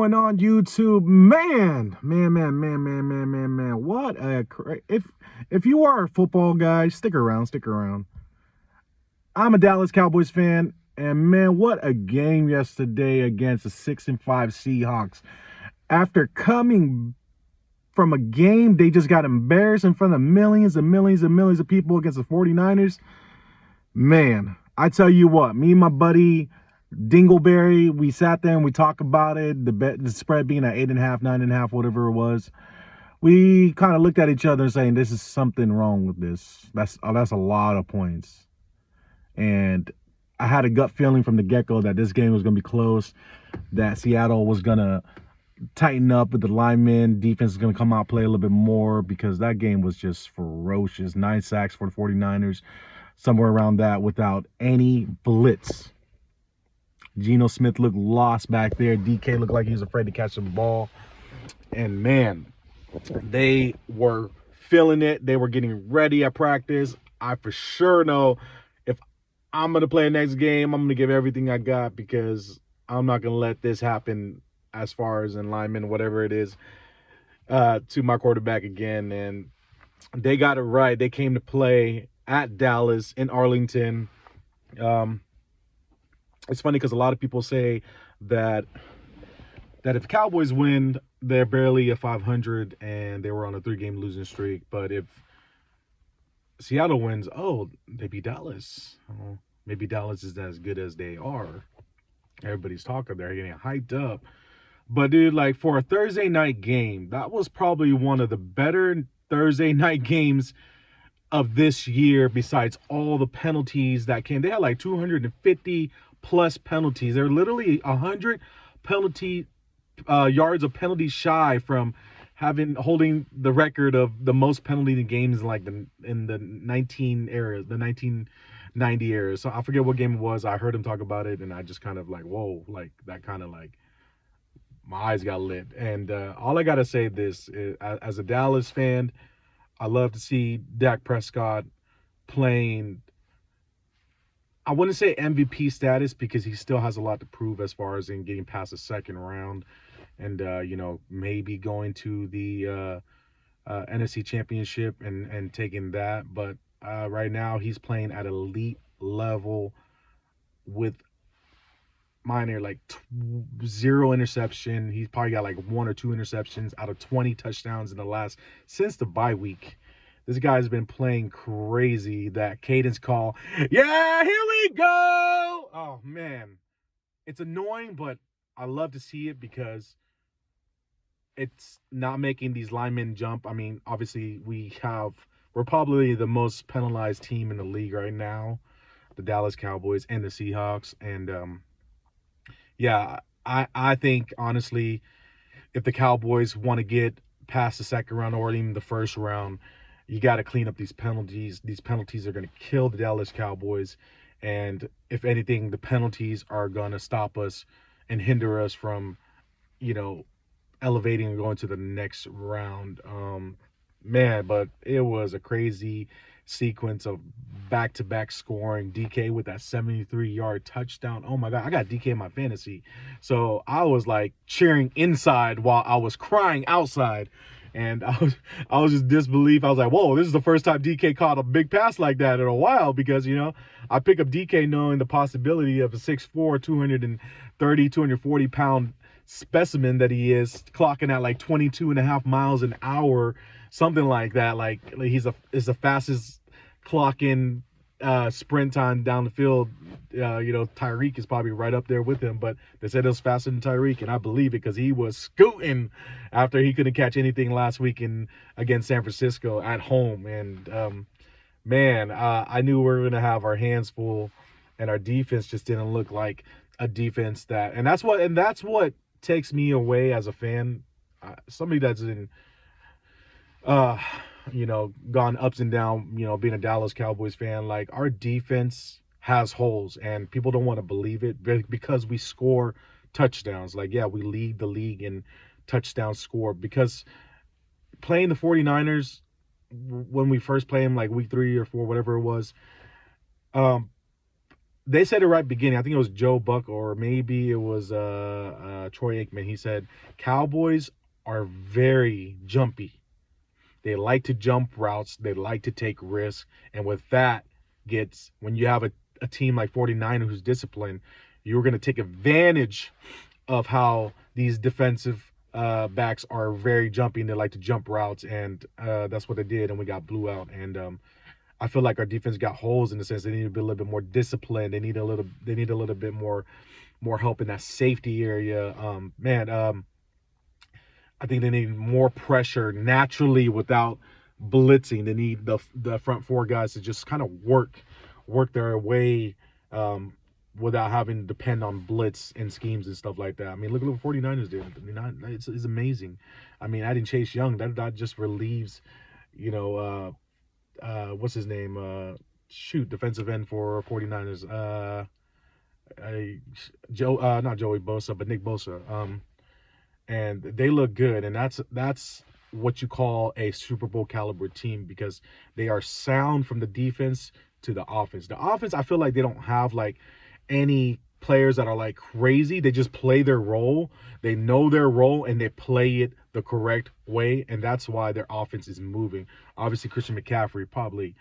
Going on YouTube, man, what a if you are a football guy, stick around. I'm a Dallas Cowboys fan, and man, what a game yesterday against the 6-5 Seahawks. After coming from a game they just got embarrassed in front of millions and millions of people against the 49ers. Man, I tell you what, me and my buddy Dingleberry, we sat there and we talked about it. The spread being at 8.5, 9.5, whatever it was. We kind of looked at each other saying, "This is something wrong with this. That's a lot of points." And I had a gut feeling from the get-go that this game was going to be close. That Seattle was going to tighten up with the linemen. Defense is going to come out play a little bit more because that game was just ferocious. 9 sacks for the 49ers, somewhere around that, without any blitz. Geno Smith looked lost back there. DK looked like he was afraid to catch the ball. And man, they were feeling it. They were getting ready at practice. I for sure know if I'm going to play the next game, I'm going to give everything I got because I'm not going to let this happen as far as in lineman, whatever it is, to my quarterback again. And they got it right. They came to play at Dallas in Arlington. It's funny because a lot of people say that if Cowboys win, they're barely a 500 and they were on a 3-game losing streak. But if Seattle wins, they beat Dallas. Oh, maybe Dallas is as good as they are. Everybody's talking. They're getting hyped up. But dude, like for a Thursday night game, that was probably one of the better Thursday night games of this year besides all the penalties that came. They had like 250 plus penalties. They're literally 100 penalty yards of penalties shy from holding the record of the most penalty games like in the 1990 era. So I forget what game it was. I heard him talk about it and I just kind of like, whoa, like that kind of like my eyes got lit. And all I gotta say this is, as a Dallas fan, I love to see Dak Prescott playing, I wouldn't say MVP status because he still has a lot to prove as far as in getting past the second round and, maybe going to the NFC Championship and taking that. But right now he's playing at elite level with minor like 0 interception. He's probably got like 1 or 2 interceptions out of 20 touchdowns in the last since the bye week. This guy's been playing crazy. That cadence call, yeah, here we go. Oh man, it's annoying, but I love to see it because it's not making these linemen jump. I mean, obviously we're probably the most penalized team in the league right now, the Dallas Cowboys and the Seahawks, and yeah, I think honestly, if the Cowboys want to get past the second round or even the first round, you got to clean up these penalties. These penalties are going to kill the Dallas Cowboys, and if anything, the penalties are going to stop us and hinder us from, elevating and going to the next round. Man, but it was a crazy sequence of back-to-back scoring. DK with that 73-yard touchdown. Oh my God, I got DK in my fantasy. So I was like cheering inside while I was crying outside. And I was just disbelief. I was like, whoa, this is the first time DK caught a big pass like that in a while because, I pick up DK knowing the possibility of a 6'4", 240 pound specimen that he is, clocking at like 22.5 miles an hour, something like that. Like is the fastest clocking sprint time down the field. Tyreek is probably right up there with him, but they said it was faster than Tyreek, and I believe it because he was scooting after he couldn't catch anything last week against San Francisco at home. And man, I knew we were going to have our hands full, and our defense just didn't look like a defense and that's what takes me away as a fan. Somebody that's in gone ups and down, being a Dallas Cowboys fan. Like, our defense has holes and people don't want to believe it because we score touchdowns. Like, yeah, we lead the league in touchdown score because playing the 49ers when we first played them, like week 3 or 4, whatever it was, they said it right beginning. I think it was Joe Buck or maybe it was Troy Aikman. He said Cowboys are very jumpy. They like to jump routes. They like to take risks. And with that, gets when you have a team like 49 who's disciplined, you're going to take advantage of how these defensive backs are very jumpy and they like to jump routes. And that's what they did. And we got blew out. And I feel like our defense got holes in the sense they need to be a little bit more disciplined. They need a little bit more help in that safety area. I think they need more pressure naturally without blitzing. They need the front four guys to just kind of work their way without having to depend on blitz and schemes and stuff like that. I mean, look at what 49ers did. I mean, it's amazing. I mean, adding Chase Young, that just relieves, you know, what's his name? Defensive end for 49ers. Not Joey Bosa, but Nick Bosa. And they look good, and that's what you call a Super Bowl caliber team because they are sound from the defense to the offense. The offense, I feel like they don't have like any players that are like crazy. They just play their role. They know their role and they play it the correct way, and that's why their offense is moving. Obviously, Christian McCaffrey probably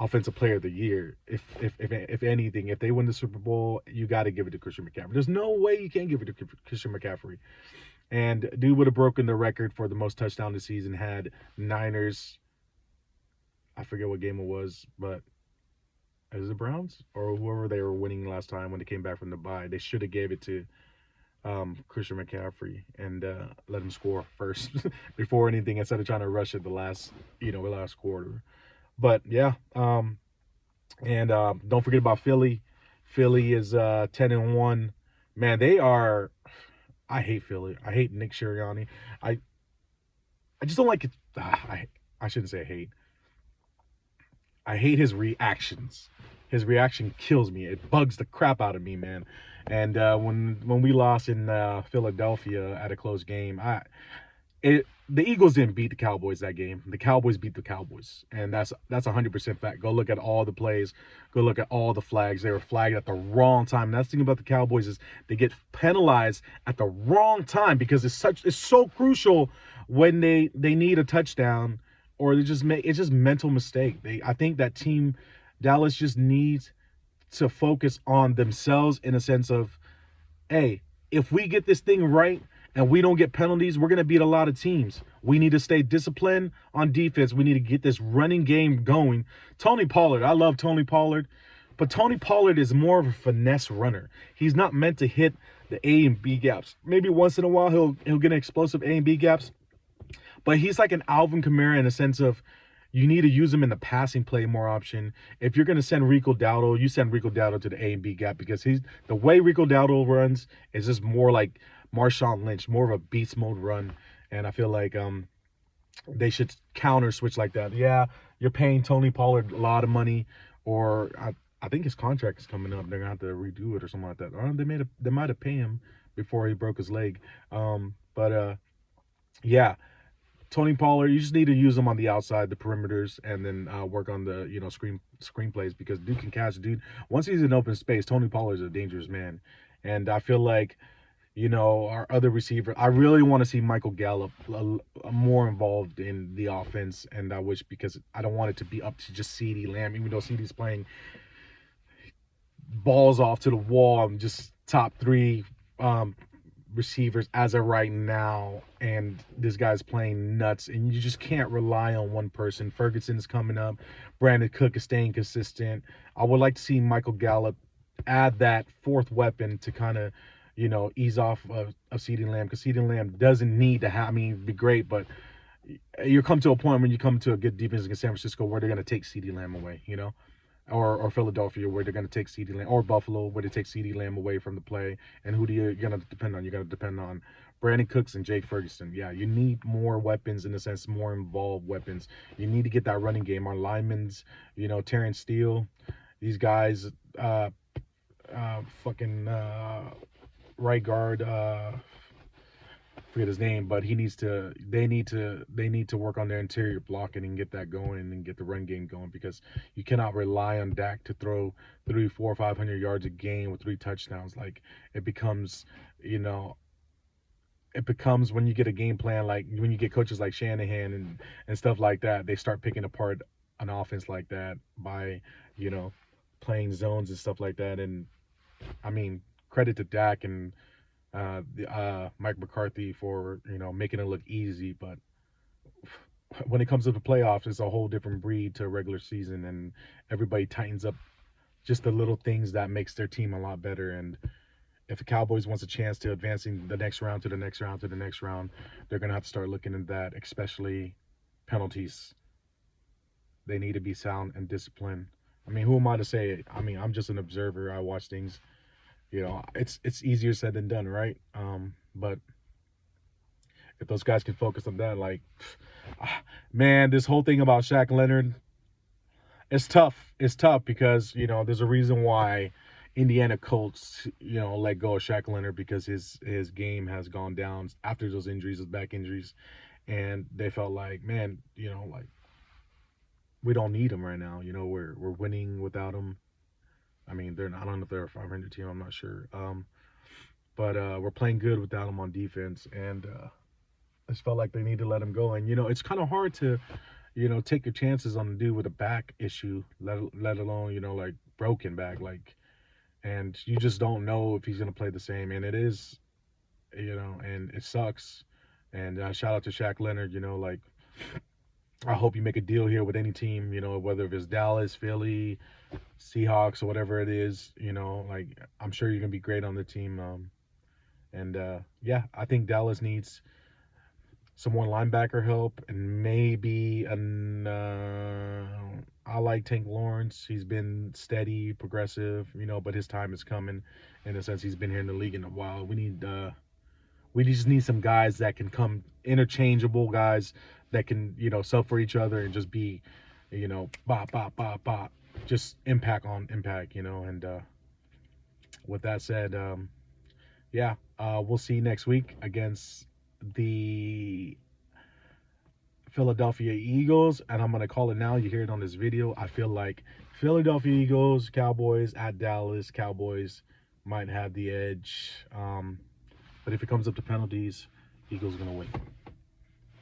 offensive player of the year. If anything, if they win the Super Bowl, you got to give it to Christian McCaffrey. There's no way you can't give it to Christian McCaffrey. And dude would have broken the record for the most touchdown this season had Niners. I forget what game it was, but is it the Browns or whoever they were winning last time when they came back from the bye? They should have gave it to Christian McCaffrey and let him score first before anything instead of trying to rush it the last quarter. But yeah, and don't forget about Philly. Philly is 10-1. Man, they are. I hate Philly. I hate Nick Sirianni. I just don't like it. I shouldn't say hate. I hate his reactions. His reaction kills me. It bugs the crap out of me, man. And when we lost in Philadelphia at a close game, the Eagles didn't beat the Cowboys that game. The Cowboys beat the Cowboys, and that's 100% fact. Go look at all the plays. Go look at all the flags. They were flagged at the wrong time. And that's the thing about the Cowboys is they get penalized at the wrong time because it's so crucial when they need a touchdown or it's just mental mistake. I think that team Dallas just needs to focus on themselves in a sense of, hey, if we get this thing right and we don't get penalties, we're going to beat a lot of teams. We need to stay disciplined on defense. We need to get this running game going. Tony Pollard, I love Tony Pollard, but Tony Pollard is more of a finesse runner. He's not meant to hit the A and B gaps. Maybe once in a while he'll get an explosive A and B gaps, but he's like an Alvin Kamara in a sense of you need to use him in the passing play more option. If you're going to send Rico Dowdle, you send Rico Dowdle to the A and B gap because the way Rico Dowdle runs is just more like Marshawn Lynch, more of a beast mode run. And I feel like they should counter switch like that. Yeah, you're paying Tony Pollard a lot of money, or I think his contract is coming up. They're gonna have to redo it or something like that. Or they might have paid him before he broke his leg. Yeah. Tony Pollard, you just need to use him on the outside, the perimeters, and then work on the screenplays because dude can catch. Dude, once he's in open space, Tony Pollard's a dangerous man, and I feel like our other receiver. I really want to see Michael Gallup more involved in the offense, and I wish because I don't want it to be up to just CeeDee Lamb, even though CeeDee's playing balls off to the wall. I'm just top 3 receivers as of right now, and this guy's playing nuts, and you just can't rely on one person. Ferguson's coming up. Brandon Cook is staying consistent. I would like to see Michael Gallup add that 4th weapon to kind of ease off of CeeDee Lamb because CeeDee Lamb doesn't need to have. I mean, it'd be great, but you come to a point when you come to a good defense against San Francisco where they're going to take CeeDee Lamb away, or Philadelphia where they're going to take CeeDee Lamb, or Buffalo where they take CeeDee Lamb away from the play. And who you're going to depend on? You're going to depend on Brandon Cooks and Jake Ferguson. Yeah, you need more weapons in a sense, more involved weapons. You need to get that running game. Our linemen's, Terrence Steele, these guys, right guard, forget his name, but he needs to. They need to work on their interior blocking and get that going and get the run game going, because you cannot rely on Dak to throw 300, 400, 500 yards a game with 3 touchdowns. Like, it becomes, you know, it becomes when you get a game plan, like when you get coaches like Shanahan and stuff like that, they start picking apart an offense like that by, you know, playing zones and stuff like that. And I mean, credit to Dak and Mike McCarthy for, you know, making it look easy, but when it comes to the playoffs, it's a whole different breed to a regular season, and everybody tightens up just the little things that makes their team a lot better. And if the Cowboys wants a chance to advancing the next round to the next round to the next round, they're gonna have to start looking at that, especially penalties. They need to be sound and disciplined. I mean, who am I to say it? I mean, I'm just an observer. I watch things. You know, it's easier said than done, right? But if those guys can focus on that, like, man, this whole thing about Shaq Leonard, it's tough. It's tough because, you know, there's a reason why Indiana Colts, you know, let go of Shaq Leonard, because his game has gone down after those injuries, his back injuries, and they felt like, man, you know, like, we don't need him right now. You know, we're winning without him. I mean, they're not, I don't know if they're a 500 team. I'm not sure. But we're playing good without him on defense, and I just felt like they need to let him go. And, you know, it's kind of hard to, you know, take your chances on a dude with a back issue, let alone, you know, like, broken back, like, and you just don't know if he's gonna play the same. And it is, you know, and it sucks. And shout out to Shaq Leonard. You know, like, I hope you make a deal here with any team, you know, whether it's Dallas, Philly, Seahawks, or whatever it is. You know, like, I'm sure you're gonna be great on the team. And yeah, I think Dallas needs some more linebacker help, and maybe I like Tank Lawrence. He's been steady, progressive, you know, but his time is coming. In a sense, he's been here in the league in a while. We just need some guys that can come, interchangeable guys that can, you know, sub for each other and just be, you know, bop bop bop bop, just impact on impact, you know. And with that said, yeah, we'll see you next week against the Philadelphia Eagles, and I'm going to call it now. You hear it on this video. I feel like Philadelphia Eagles, Cowboys at Dallas. Cowboys might have the edge. But if it comes up to penalties, Eagles going to win.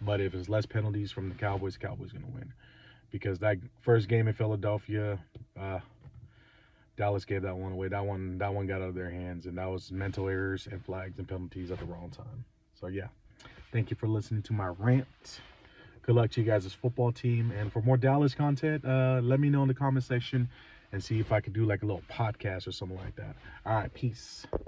But if it's less penalties from the Cowboys going to win. Because that first game in Philadelphia, Dallas gave that one away. That one got out of their hands, and that was mental errors and flags and penalties at the wrong time. So yeah, thank you for listening to my rant. Good luck to you guys' football team. And for more Dallas content, let me know in the comment section and see if I could do like a little podcast or something like that. All right, peace.